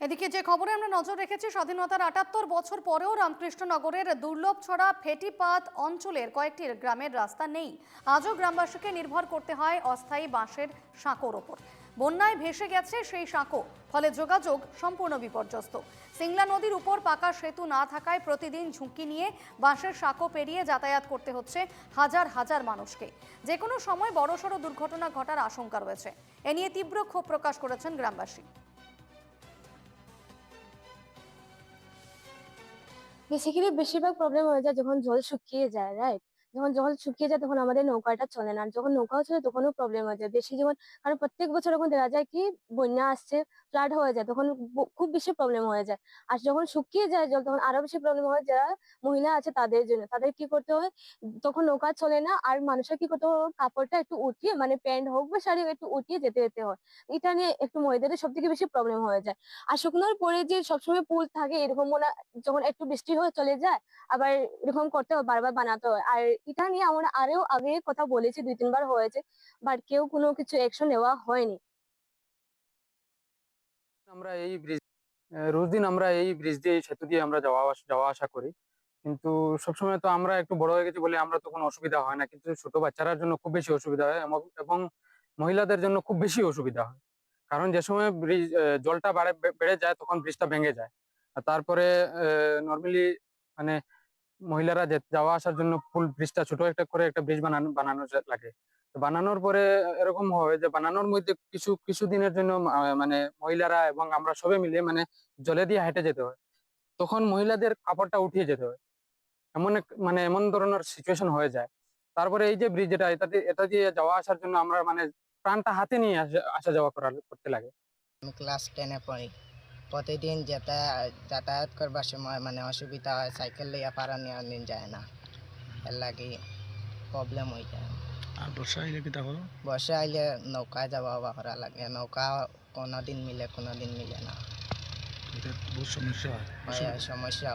এদিকে যে খবরে আমরা নজর রেখেছি, স্বাধীনতার ৭৮ বছর পরেও রামকৃষ্ণনগরের দুর্লভছড়া ফেটিপাত অঞ্চলের কয়েকটি গ্রামের রাস্তা নেই। আজও গ্রামবাসীকে নির্ভর করতে হয় অস্থায়ী বাঁশের সাঁকোর ওপর। বন্যায় ভেসে গেছে সেই সাঁকো, ফলে যোগাযোগ সম্পূর্ণ বিপর্যস্ত। সিংলা নদীর উপর পাকা সেতু না থাকায় প্রতিদিন ঝুঁকি নিয়ে বাঁশের সাঁকো পেরিয়ে যাতায়াত করতে হচ্ছে হাজার হাজার মানুষকে। যে কোনো সময় বড়সড় দুর্ঘটনা ঘটার আশঙ্কা রয়েছে। এ নিয়ে তীব্র ক্ষোভ প্রকাশ করেছেন গ্রামবাসী। বেসিক্যালি বেশিরভাগ প্রবলেম হয়ে যায় যখন জল শুকিয়ে যায়, রাইট? যখন জল শুকিয়ে যায় তখন আমাদের নৌকাটা চলে না। আর যখন নৌকাও চলে তখনও প্রবলেম হয়ে যায়। বেশি যখন কারণ প্রত্যেক বছর যখন দেখা যায় কি বন্যা আসছে, ফ্লাড হয়ে যায় তখন খুব বেশি প্রবলেম হয়ে যায়। আর যখন শুকিয়ে যায় জল তখন আরো বেশি প্রবলেম হয় যারা মহিলা আছে তাদের জন্য। তাদের কি করতে হয়, তখন নৌকা চলে না আর মানুষের কি করতে হয় কাপড়টা একটু উঠিয়ে মানে প্যান্ট হোক বা শাড়ি হোক একটু উঠিয়ে যেতে যেতে হয়। এটা নিয়ে একটু মহিলাদের সব থেকে বেশি প্রবলেম হয়ে যায়। আর শুকনোর পরে যে সবসময় পুল থাকে এরকম মনে যখন একটু বৃষ্টি হয়ে চলে যায় আবার এরকম করতে হয়, বারবার বানাতে হয়। আর এটা নিয়ে আমরা আরো আগে কথা বলেছি, ২-৩ বার হয়েছে, বাট কেউ কোনো কিছু অ্যাকশন নেওয়া হয়নি। আমরা এই ব্রিজ রোজ দিন আমরা এই ব্রিজ দিয়ে এই সেতু দিয়ে আমরা যাওয়া আসা করি। কিন্তু সবসময় তো আমরা একটু বড় হয়ে গেছি বলে আমরা তো কোনো অসুবিধা হয় না, কিন্তু ছোট বাচ্চাদের জন্য খুব বেশি অসুবিধা হয় এবং মহিলাদের জন্য খুব বেশি অসুবিধা হয়। কারণ যে সময় ব্রিজ জলটা বেড়ে যায় তখন ব্রিজটা ভেঙে যায়। আর তারপরে নর্মালি মানে মহিলারা যাওয়া আসার জন্য ফুল ব্রিজটা ছোট একটা করে একটা ব্রিজ বানানো লাগে। তো বানানোর পরে এরকম হয় যে বানানোর মধ্যে কিছু কিছু দিনের জন্য মানে মহিলারা এবং আমরা সবাই মিলে মানে জলে দিয়ে হেঁটে যেতে হয়। তখন মহিলাদের কাপড়টা উঠিয়ে যেতে হয়। মানে এমন ধরনের সিচুয়েশন হয়ে যায়। তারপরে এই যে ব্রিজ এটা দিয়ে যাওয়া আসার জন্য আমরা মানে প্রাণটা হাতে নিয়ে আসা যাওয়া করতে লাগে। আমি ক্লাস 10-এ পড়ি। প্রতিদিন যাতায়াত করবার সময় মানে অসুবিধা হয়, সাইকেল লইয়া পারা নিয়া যায় না। এর লাগি প্রবলেম হয়ে যায়। আর বর্ষা আইলে কিতা করো? বর্ষা আইলে নৌকায় যাওয়া করা লাগে। নৌকা কোনোদিন মিলে কোনোদিন মিলে না। এটা বহুত সমস্যা হয়। হয় সমস্যা